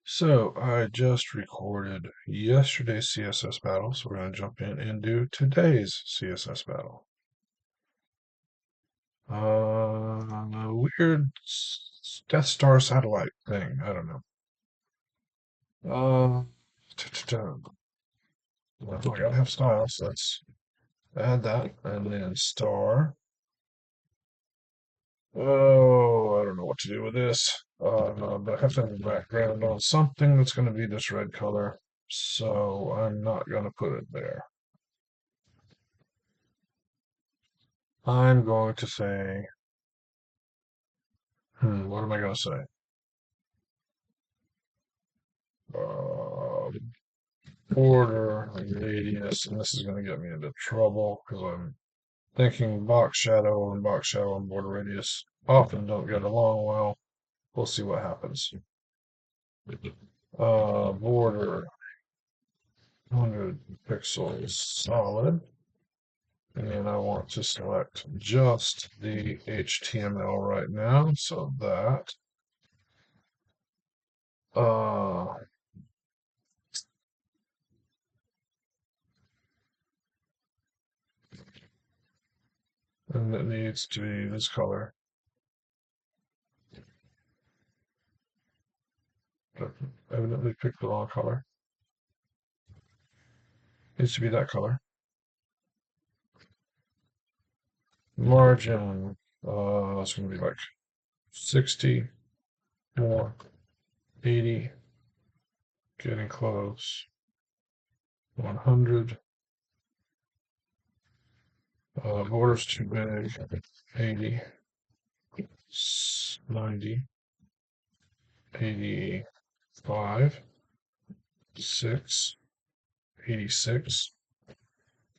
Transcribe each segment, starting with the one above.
So I just recorded yesterday's CSS battle, so we're going to jump in and do today's CSS battle. Weird Death Star satellite thing. I don't know. Well, I gotta have style, so let's add that, and then star. Oh, I don't know what to do with this. But I have to have a background on something that's going to be this red color, so I'm not going to put it there. I'm going to say, what am I going to say? Uh, Border radius, and this is going to get me into trouble because I'm thinking box shadow and border radius often don't get along well. We'll see what happens. Border 100 pixels solid. And I want to select just the HTML right now, so that and it needs to be this color. Evidently picked the wrong color. Needs to be that color. Margin, it's going to be like 60 more, 80, getting close, 100. Border's too big, 80, 90, 85, 6, 86,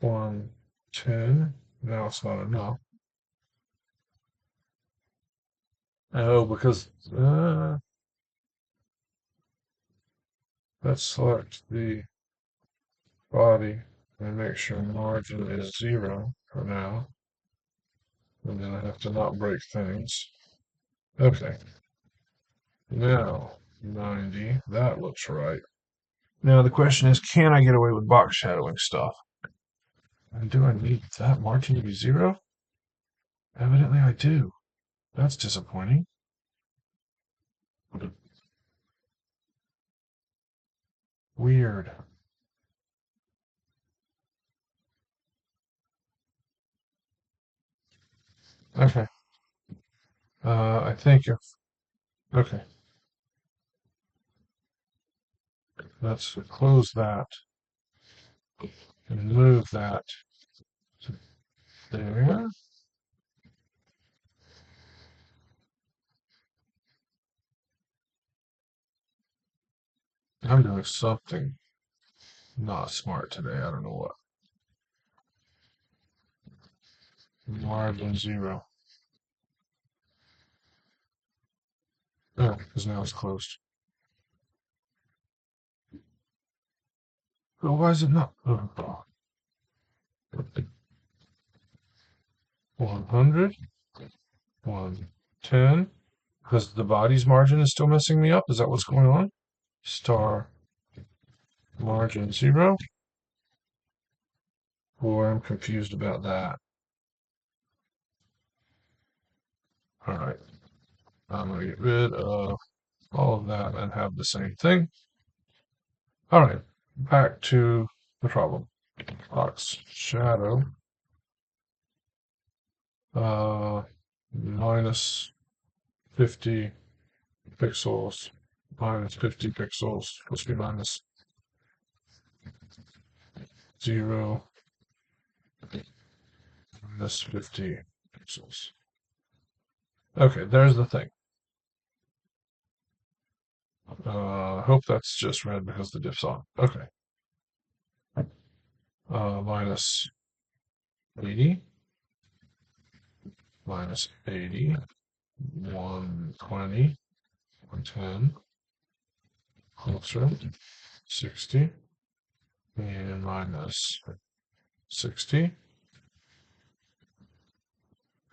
110. Now it's not enough. Oh, because let's select the body and make sure margin is 0 for now. And then I have to not break things. Okay. Now, 90. That looks right. Now the question is, can I get away with box shadowing stuff? And do I need that margin to be 0? Evidently I do. That's disappointing. Weird. Okay. I think if... Okay. Let's close that and move that to there. I'm doing something not smart today. I don't know what. Margin 0. Oh, because now it's closed. But why is it not? Oh. 100, 110. Because the body's margin is still messing me up. Is that what's going on? Star margin 0. Boy, I'm confused about that. All right. I'm going to get rid of all of that and have the same thing. All right. Back to the problem. Box shadow. Minus 50 pixels. Minus 50 pixels. Supposed to be minus 0. Minus 50 pixels. Okay, there's the thing. Hope that's just red because the diff's on. Okay. Minus 80. Minus 80. 120. 110. Closer. 60. And minus 60.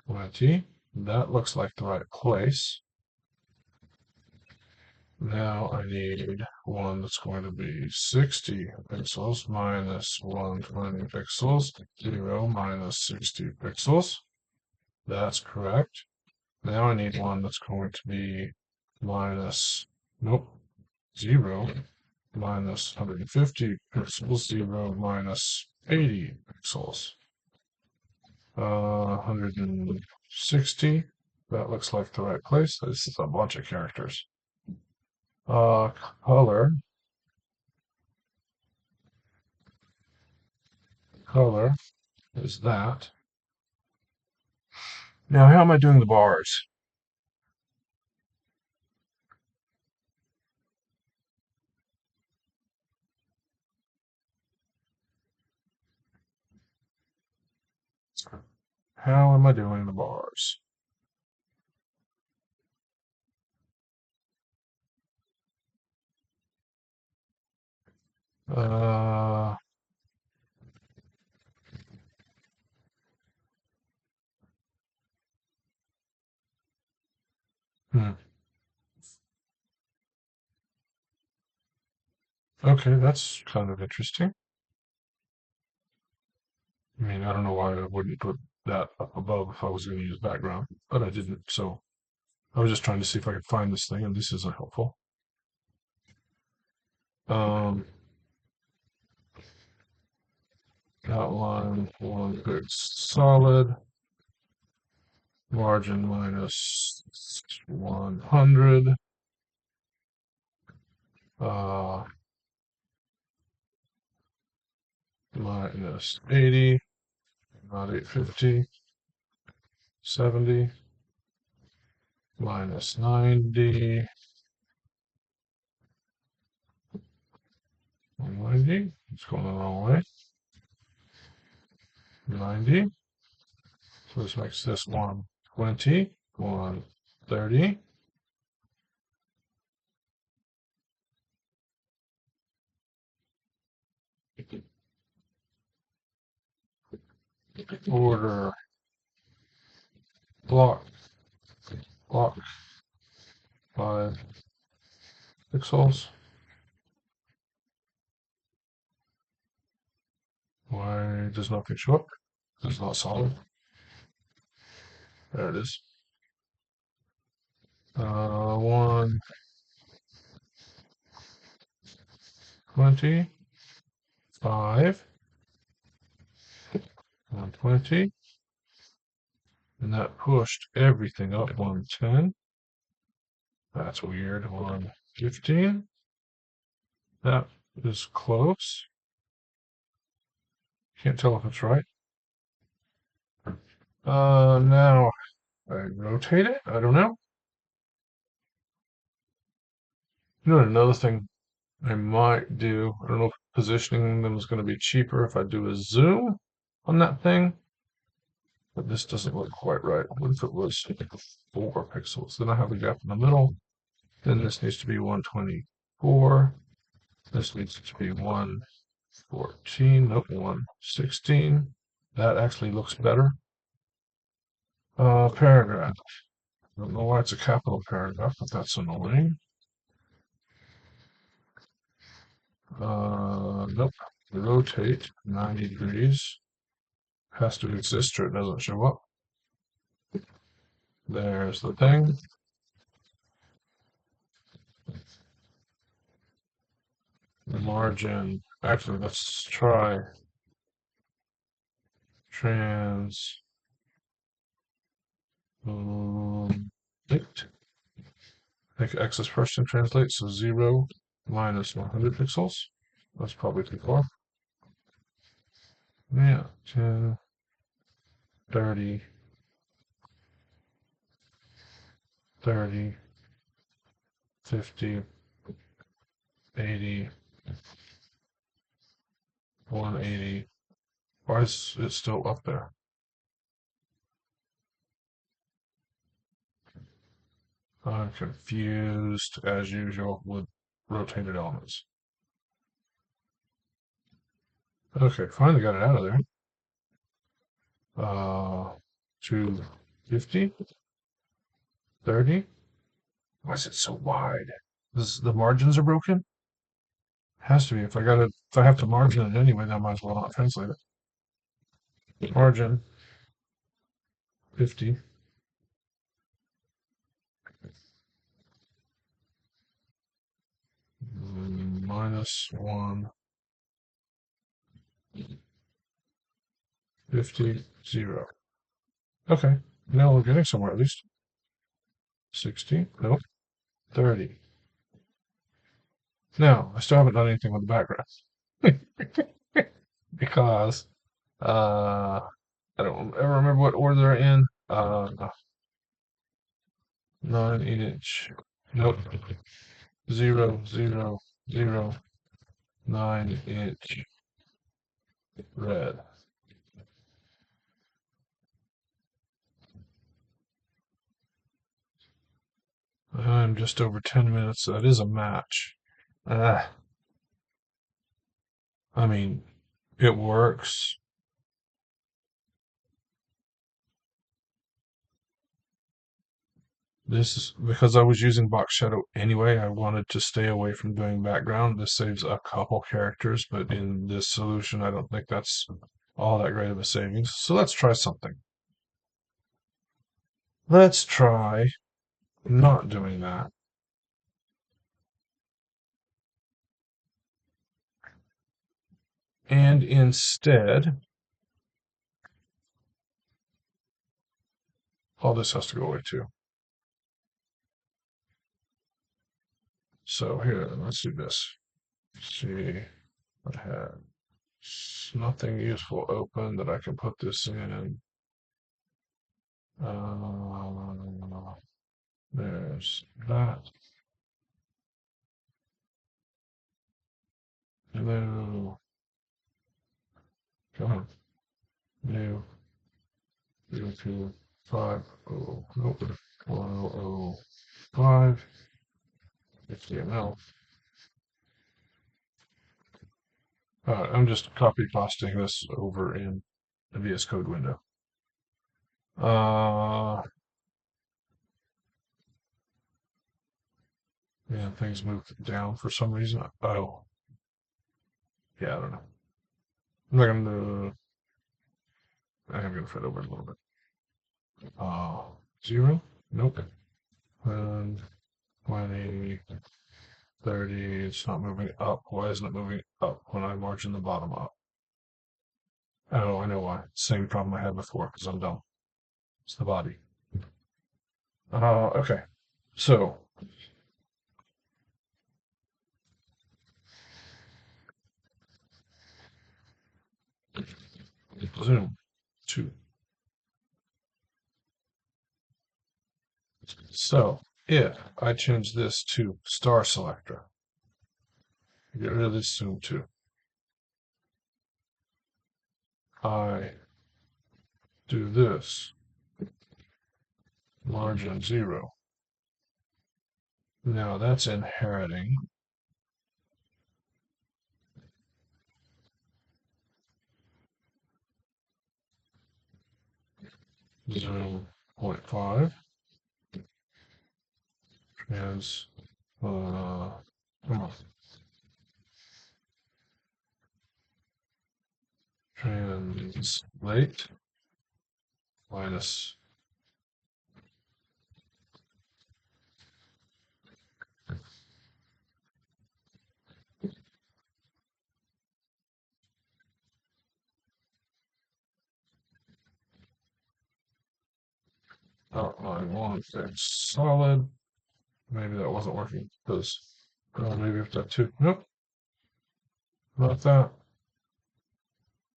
20. That looks like the right place. Now I need one that's going to be 60 pixels minus 120 pixels, 0 minus 60 pixels. That's correct. Now I need one that's going to be minus, nope, 0 minus 150 pixels, 0 minus 80 pixels. 160. That looks like the right place. This is a bunch of characters. Color. Color is that. Now, how am I doing the bars? How am I doing the bars? Uh, hmm. Okay, that's kind of interesting. I mean, I don't know why I wouldn't put that up above if I was going to use background, but I didn't. So I was just trying to see if I could find this thing, and this isn't helpful. Um, Outline one big solid, margin minus 100, uh, minus 80, not 850, 70, minus 90, 190, it's going the wrong way, 90, so this makes this 120, 130, order, block, block, 5 pixels. Why does nothing show up? It's not solid. There it is. 120, 5, 120, and that pushed everything up 110. That's weird. 115. That is close. Can't tell if it's right. Now I rotate it. I don't know. You know, another thing I might do, I don't know if positioning them is going to be cheaper if I do a zoom on that thing, but this doesn't look quite right. What if it was 4 pixels? Then I have a gap in the middle. Then this needs to be 124. This needs to be 114. Nope, 116. That actually looks better. Paragraph. I don't know why it's a capital paragraph, but that's annoying. Nope. Rotate 90 degrees. Has to exist or it doesn't show up. There's the thing. The margin. Actually, let's try trans. Translate. Make X first and translate. So 0 minus 100 pixels. That's probably too far. Yeah, 10, 30, 30, 50, 80, 180. Why is it still up there? I'm confused as usual with rotated elements. Okay, finally got it out of there. 250, 30. Why is it so wide? The margins are broken? Has to be. If I have to margin it anyway, then I might as well not translate it. Margin 50. Minus 1, 50, 0. Okay. Now we're getting somewhere at least. 60. Nope. 30. Now, I still haven't done anything with the background. Because I don't ever remember what order they're in. 9 inch. Nope. 0, 0, 0, 9 inch red. I'm just over 10 minutes. So that is a match. I mean, it works. This is because I was using box shadow anyway. I wanted to stay away from doing background. This saves a couple characters, but in this solution, I don't think that's all that great of a savings. So let's try something. Let's try not doing that. And instead, all this has to go away too. So here, let's do this. See, I had nothing useful open that I can put this in. There's that. New. Come on. New. 025. Nope. 1005. HTML. I'm just copy pasting this over in the VS Code window. And things moved down for some reason. Oh, yeah, I don't know. I'm not gonna. I'm gonna fit over a little bit. 0. Nope. And 20, 30. It's not moving up. Why isn't it moving up when I margin the bottom up? Oh, I know why. Same problem I had before because I'm dumb. It's the body. Okay. So zoom 2. So if I change this to star selector, get rid of this zoom 2. I do this, margin 0. Now that's inheriting. Zoom 0.5. Trans, come on. Translate minus. Outline 1 fixed solid. Maybe that wasn't working because maybe if that 2. Nope, not that.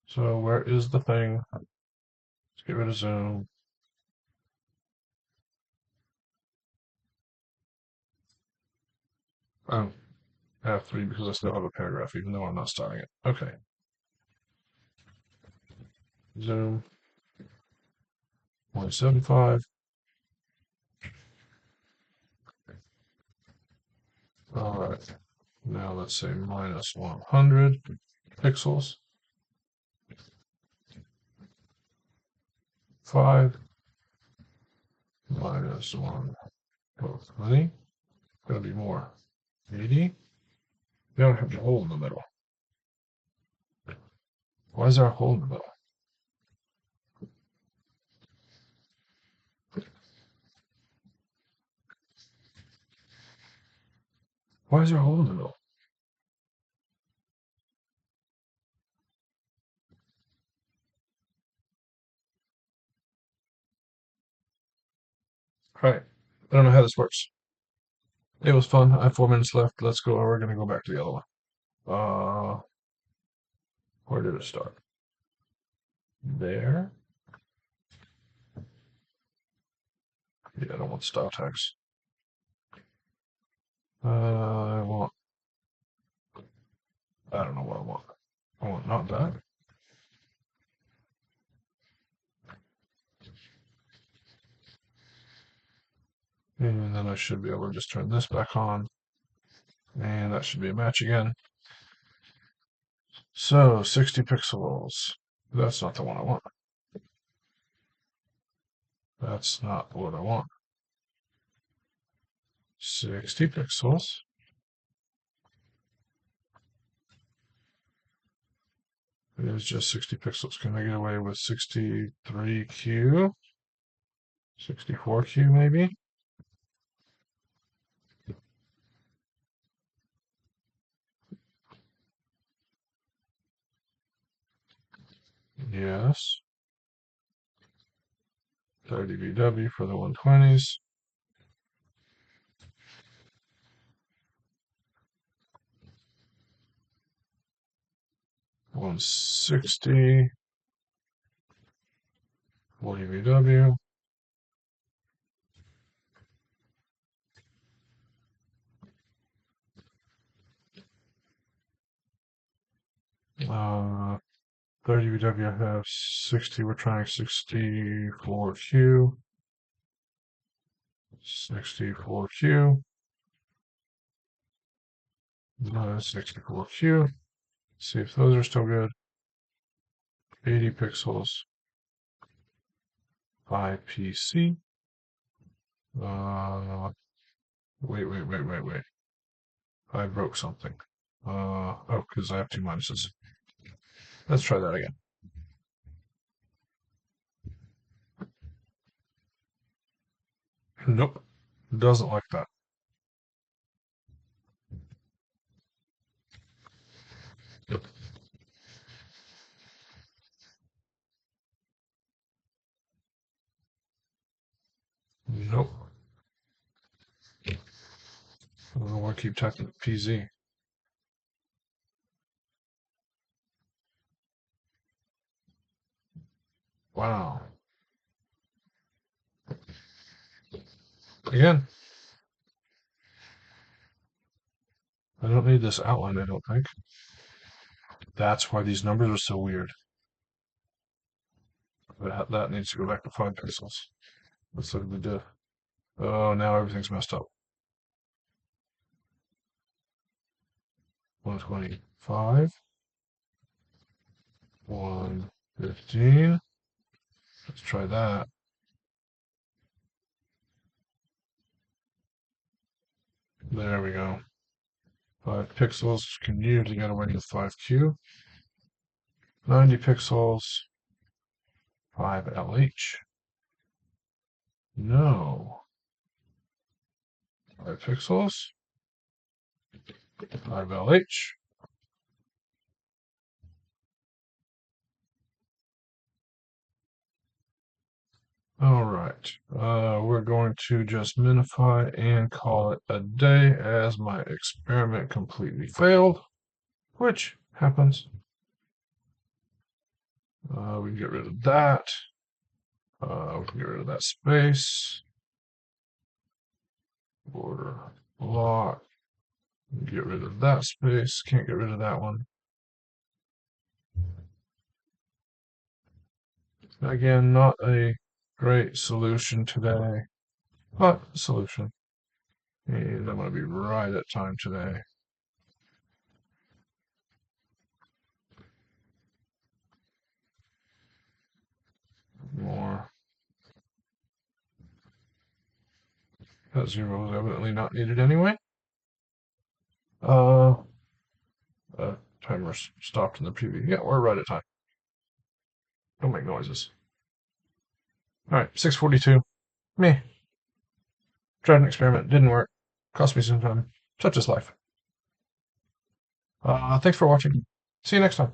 So where is the thing? Let's get rid of zoom. Oh, F3 because I still have a paragraph even though I'm not starting it. Okay. Zoom 0.75. All right. Now let's say minus 100 pixels. 5 minus 1. Oh, honey, gonna be more. 80. We don't have a hole in the middle. Why is there a hole in the middle? Why is there a hole in the middle? All right. I don't know how this works. It was fun. I have 4 minutes left. Let's go. We're going to go back to the other one. Where did it start? There. Yeah, I don't want style tags. I want. I don't know what I want. I want not that. And then I should be able to just turn this back on. And that should be a match again. So 60 pixels. That's not the one I want. That's not what I want. 60 pixels. It is just 60 pixels. Can I get away with 63Q? 64Q maybe? Yes. 30 VW for the 120s. $160. 40 VW. Uh, 30 VW, I have 60. We're trying 64Q. 64Q. 64Q. See if those are still good. 80 pixels. 5PC. Wait. I broke something. Oh, because I have two minuses. Let's try that again. Nope. Doesn't like that. Nope. I don't want to keep typing PZ. Wow. Again, I don't need this outline, I don't think. That's why these numbers are so weird. That needs to go back to 5 pixels. Let's look at the diff. Oh, now everything's messed up. 125. 115. Let's try that. There we go. 5 pixels. Can usually get away with 5Q. 90 pixels. 5LH. No. 5 pixels. 5LH. All right. We're going to just minify and call it a day as my experiment completely failed, which happens. We can get rid of that. We can get rid of that space. Border block. Get rid of that space. Can't get rid of that one. Again, not a great solution today, but a solution. And I'm going to be right at time today. More. That zero is evidently not needed anyway. Uh, timer's stopped in the preview. Yeah, we're right at time. Don't make noises. All right, 6:42. Meh. Tried an experiment. Didn't work. Cost me some time. Such is life. Thanks for watching. See you next time.